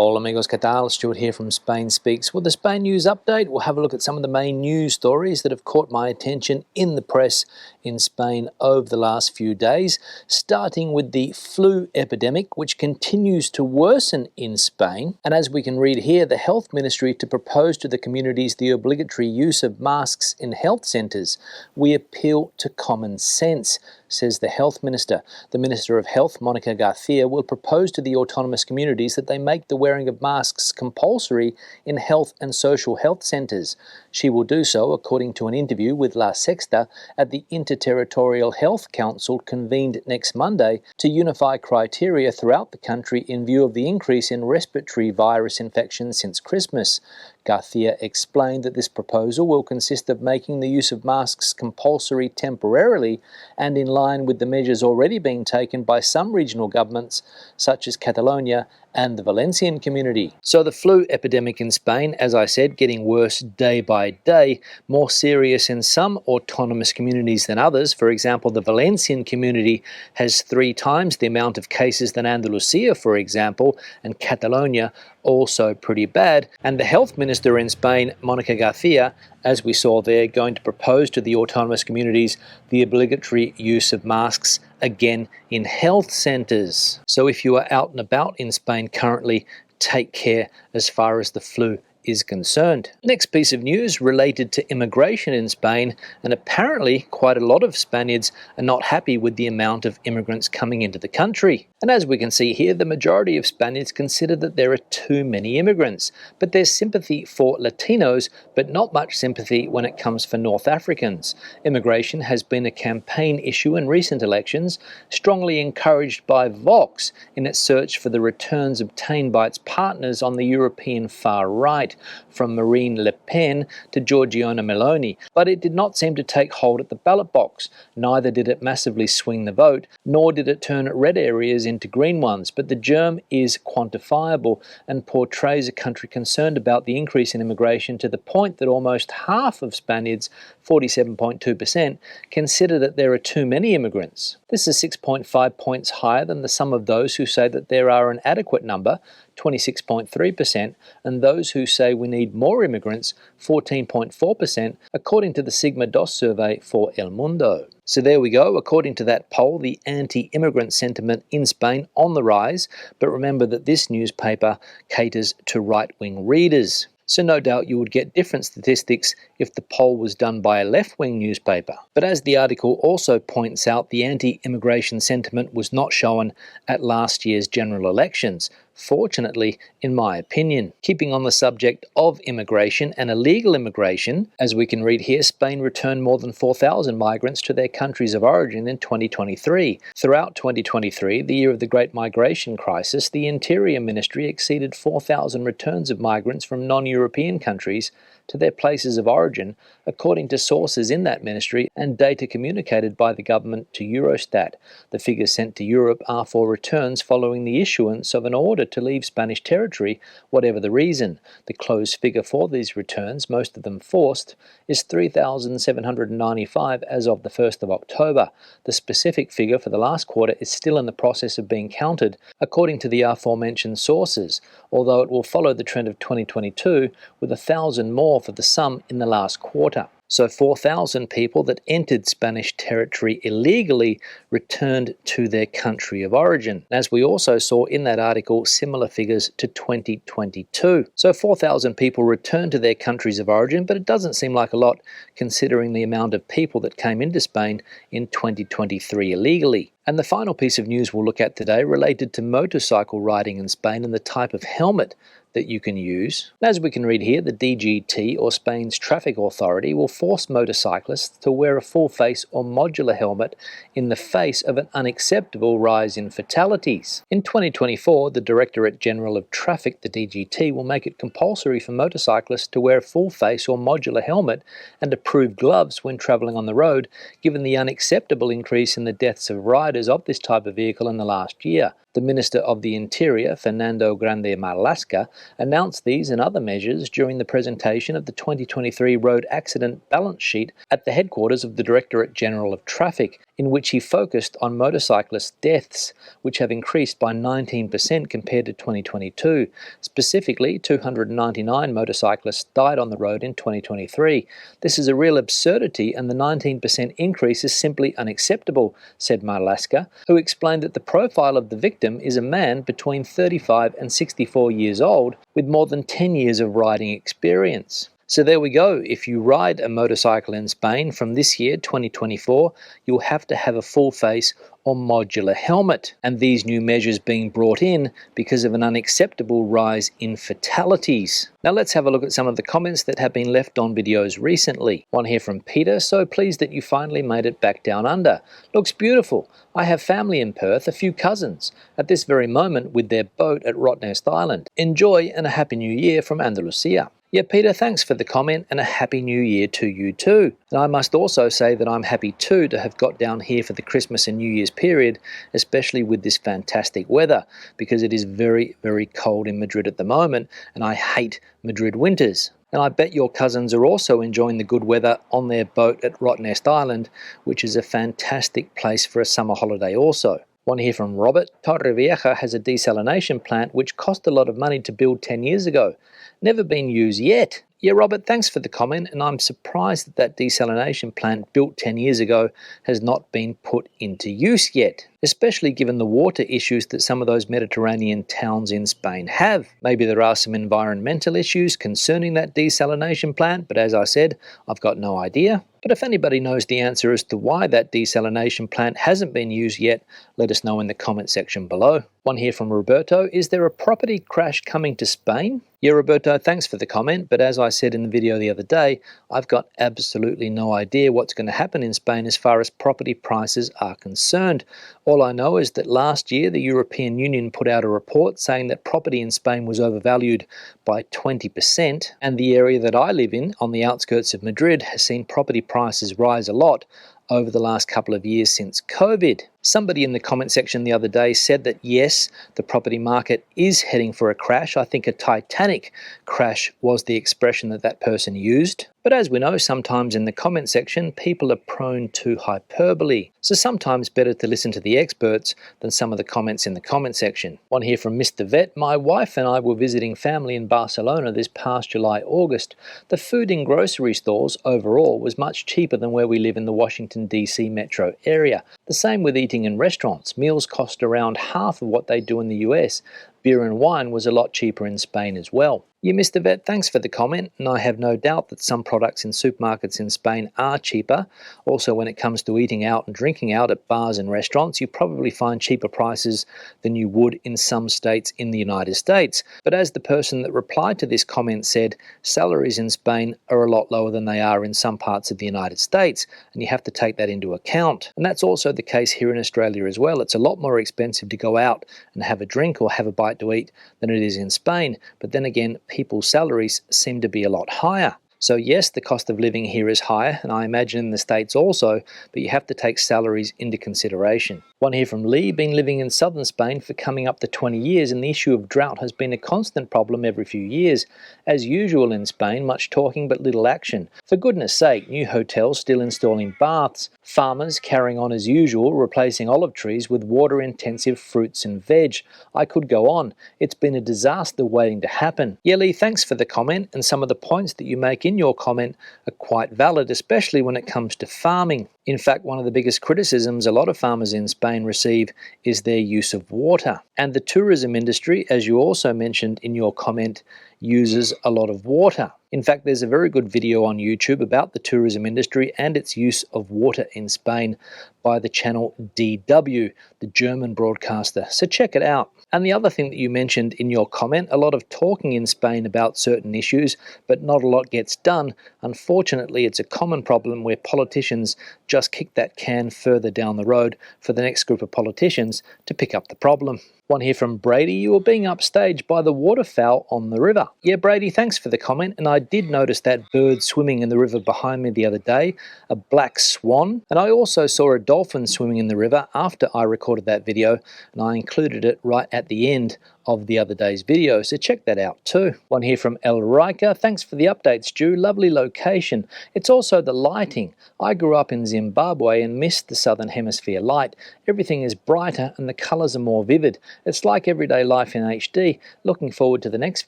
Hola amigos, ¿qué tal? Stuart here from Spain Speaks. With the Spain News Update, we'll have a look at some of the main news stories that have caught my attention in the press in Spain over the last few days, starting with the flu epidemic, which continues to worsen in Spain. And as we can read here, the Health Ministry to propose to the communities the obligatory use of masks in health centres. We appeal to common sense, says the Health Minister. The Minister of Health, Monica Garcia, will propose to the autonomous communities that they make the wearing of masks compulsory in health and social health centres. She will do so according to an interview with La Sexta at the Interterritorial Health Council convened next Monday to unify criteria throughout the country in view of the increase in respiratory virus infections since Christmas. Garcia explained that this proposal will consist of making the use of masks compulsory temporarily and in line with the measures already being taken by some regional governments, such as Catalonia and the Valencian community. So the flu epidemic in Spain, as I said, getting worse day by day, more serious in some autonomous communities than others. For example, the Valencian community has 3 times the amount of cases than Andalusia, for example, and Catalonia also pretty bad. And the health minister in Spain, Monica Garcia, as we saw there, going to propose to the autonomous communities the obligatory use of masks again in health centres. So if you are out and about in Spain currently, take care as far as the flu is concerned. Next piece of news related to immigration in Spain, and apparently quite a lot of Spaniards are not happy with the amount of immigrants coming into the country. And as we can see here, the majority of Spaniards consider that there are too many immigrants, but there's sympathy for Latinos, but not much sympathy when it comes for North Africans. Immigration has been a campaign issue in recent elections, strongly encouraged by Vox in its search for the returns obtained by its partners on the European far right, from Marine Le Pen to Giorgia Meloni, but it did not seem to take hold at the ballot box. Neither did it massively swing the vote, nor did it turn red areas into green ones, but the germ is quantifiable and portrays a country concerned about the increase in immigration to the point that almost half of Spaniards, 47.2%, consider that there are too many immigrants. This is 6.5 points higher than the sum of those who say that there are an adequate number, 26.3%, and those who say we need more immigrants, 14.4%, according to the Sigma DOS survey for El Mundo. So there we go. According to that poll, the anti-immigrant sentiment in Spain on the rise, but remember that this newspaper caters to right-wing readers. So no doubt you would get different statistics if the poll was done by a left-wing newspaper. But as the article also points out, the anti-immigration sentiment was not shown at last year's general elections. Fortunately, in my opinion. Keeping on the subject of immigration and illegal immigration, as we can read here, Spain returned more than 4,000 migrants to their countries of origin in 2023. Throughout 2023, the year of the Great Migration Crisis, the Interior Ministry exceeded 4,000 returns of migrants from non-European countries to their places of origin, according to sources in that ministry and data communicated by the government to Eurostat. The figures sent to Europe are for returns following the issuance of an order to leave Spanish territory, whatever the reason. The closed figure for these returns, most of them forced, is 3,795 as of the 1st of October. The specific figure for the last quarter is still in the process of being counted, according to the aforementioned sources, although it will follow the trend of 2022 with 1,000 more for the sum in the last quarter. So 4,000 people that entered Spanish territory illegally returned to their country of origin. As we also saw in that article, similar figures to 2022. So 4,000 people returned to their countries of origin, but it doesn't seem like a lot considering the amount of people that came into Spain in 2023 illegally. And the final piece of news we'll look at today related to motorcycle riding in Spain and the type of helmet that you can use. As we can read here, the DGT, or Spain's traffic authority, will force motorcyclists to wear a full face or modular helmet in the face of an unacceptable rise in fatalities. In 2024, the Directorate General of Traffic, the DGT, will make it compulsory for motorcyclists to wear a full face or modular helmet and approved gloves when travelling on the road, given the unacceptable increase in the deaths of riders of this type of vehicle in the last year. The Minister of the Interior, Fernando Grande Marlaska, announced these and other measures during the presentation of the 2023 road accident balance sheet at the headquarters of the Directorate General of Traffic in which he focused on motorcyclist deaths, which have increased by 19% compared to 2022. Specifically, 299 motorcyclists died on the road in 2023. This is a real absurdity, and the 19% increase is simply unacceptable, said Marlaska, who explained that the profile of the victim is a man between 35 and 64 years old with more than 10 years of riding experience. So there we go. If you ride a motorcycle in Spain from this year, 2024, you'll have to have a full face or modular helmet. And these new measures being brought in because of an unacceptable rise in fatalities. Now let's have a look at some of the comments that have been left on videos recently. One here from Peter: so pleased that you finally made it back down under. Looks beautiful. I have family in Perth, a few cousins, at this very moment with their boat at Rottnest Island. Enjoy and a happy new year from Andalusia. Yeah, Peter, thanks for the comment and a happy new year to you too. And I must also say that I'm happy too to have got down here for the Christmas and New Year's period, especially with this fantastic weather, because it is very, very cold in Madrid at the moment, and I hate Madrid winters. And I bet your cousins are also enjoying the good weather on their boat at Rottnest Island, which is a fantastic place for a summer holiday also. One here from Robert: Torrevieja has a desalination plant which cost a lot of money to build 10 years ago. Never been used yet. Yeah, Robert, thanks for the comment, and I'm surprised that that desalination plant built 10 years ago has not been put into use yet, especially given the water issues that some of those Mediterranean towns in Spain have. Maybe there are some environmental issues concerning that desalination plant, but as I said, I've got no idea. But if anybody knows the answer as to why that desalination plant hasn't been used yet, let us know in the comment section below. One here from Roberto: is there a property crash coming to Spain? Yeah, Roberto, thanks for the comment, but as I said in the video the other day, I've got absolutely no idea what's going to happen in Spain as far as property prices are concerned. All I know is that last year the European Union put out a report saying that property in Spain was overvalued by 20%, and the area that I live in, on the outskirts of Madrid, has seen property prices rise a lot over the last couple of years since COVID. Somebody in the comment section the other day said that yes, the property market is heading for a crash. I think a Titanic crash was the expression that that person used. But as we know, sometimes in the comment section, people are prone to hyperbole. So sometimes better to listen to the experts than some of the comments in the comment section. One here from Mr. Vet: my wife and I were visiting family in Barcelona this past July, August. The food in grocery stores overall was much cheaper than where we live in the Washington DC metro area. The same with eating in restaurants. Meals cost around half of what they do in the US. Beer and wine was a lot cheaper in Spain as well. Yeah, Mr. Vet, thanks for the comment, and I have no doubt that some products in supermarkets in Spain are cheaper. Also, when it comes to eating out and drinking out at bars and restaurants, you probably find cheaper prices than you would in some states in the United States. But as the person that replied to this comment said, salaries in Spain are a lot lower than they are in some parts of the United States, and you have to take that into account. And that's also the case here in Australia as well. It's a lot more expensive to go out and have a drink or have a bite to eat than it is in Spain. But then again, people's salaries seem to be a lot higher. So yes, the cost of living here is higher, and I imagine in the States also, but you have to take salaries into consideration. One here from Lee: been living in southern Spain for coming up to 20 years, and the issue of drought has been a constant problem every few years. As usual in Spain, much talking but little action. For goodness sake, new hotels still installing baths, farmers carrying on as usual, replacing olive trees with water-intensive fruits and veg. I could go on. It's been a disaster waiting to happen. Yeah, Lee, thanks for the comment, and some of the points that you make in your comment are quite valid, especially when it comes to farming. In fact, one of the biggest criticisms a lot of farmers in Spain receive is their use of water. And the tourism industry, as you also mentioned in your comment, uses a lot of water. In fact, there's a very good video on YouTube about the tourism industry and its use of water in Spain by the channel DW, the German broadcaster. So check it out. And the other thing that you mentioned in your comment, a lot of talking in Spain about certain issues, but not a lot gets done. Unfortunately, it's a common problem where politicians just kick that can further down the road for the next group of politicians to pick up the problem. One here from Brady: you were being upstaged by the waterfowl on the river. Yeah, Brady, thanks for the comment, and I did notice that bird swimming in the river behind me the other day, a black swan, and I also saw a dolphin swimming in the river after I recorded that video, and I included it right at the end of the other day's video, so check that out too. One here from El Riker. Thanks for the update, Stu. Lovely location. It's also the lighting. I grew up in Zimbabwe and missed the southern hemisphere light. Everything is brighter and the colours are more vivid. It's like everyday life in HD. Looking forward to the next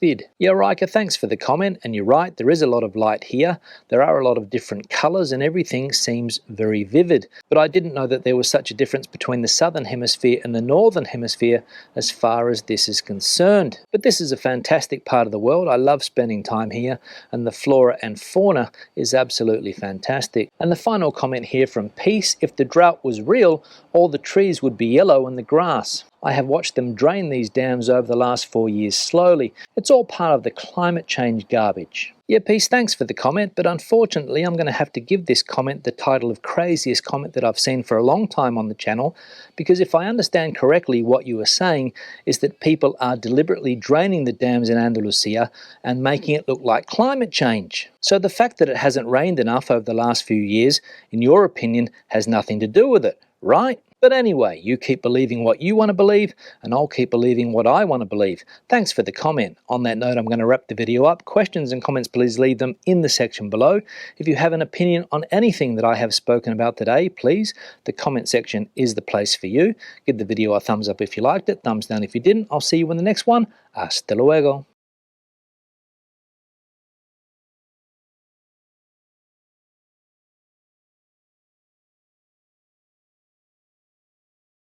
vid. Yeah, Riker, thanks for the comment, and you're right, there is a lot of light here. There are a lot of different colours and everything seems very vivid. But I didn't know that there was such a difference between the southern hemisphere and the northern hemisphere as far as this is concerned. But this is a fantastic part of the world. I love spending time here, and the flora and fauna is absolutely fantastic. And the final comment here from Peace: if the drought was real, all the trees would be yellow and the grass. I have watched them drain these dams over the last 4 years slowly. It's all part of the climate change garbage. Yeah, Peace, thanks for the comment, but unfortunately I'm going to have to give this comment the title of craziest comment that I've seen for a long time on the channel, because if I understand correctly, what you are saying is that people are deliberately draining the dams in Andalusia and making it look like climate change. So the fact that it hasn't rained enough over the last few years, in your opinion, has nothing to do with it, right? But anyway, you keep believing what you want to believe, and I'll keep believing what I want to believe. Thanks for the comment. On that note, I'm going to wrap the video up. Questions and comments, please leave them in the section below. If you have an opinion on anything that I have spoken about today, please, the comment section is the place for you. Give the video a thumbs up if you liked it, thumbs down if you didn't. I'll see you in the next one. Hasta luego.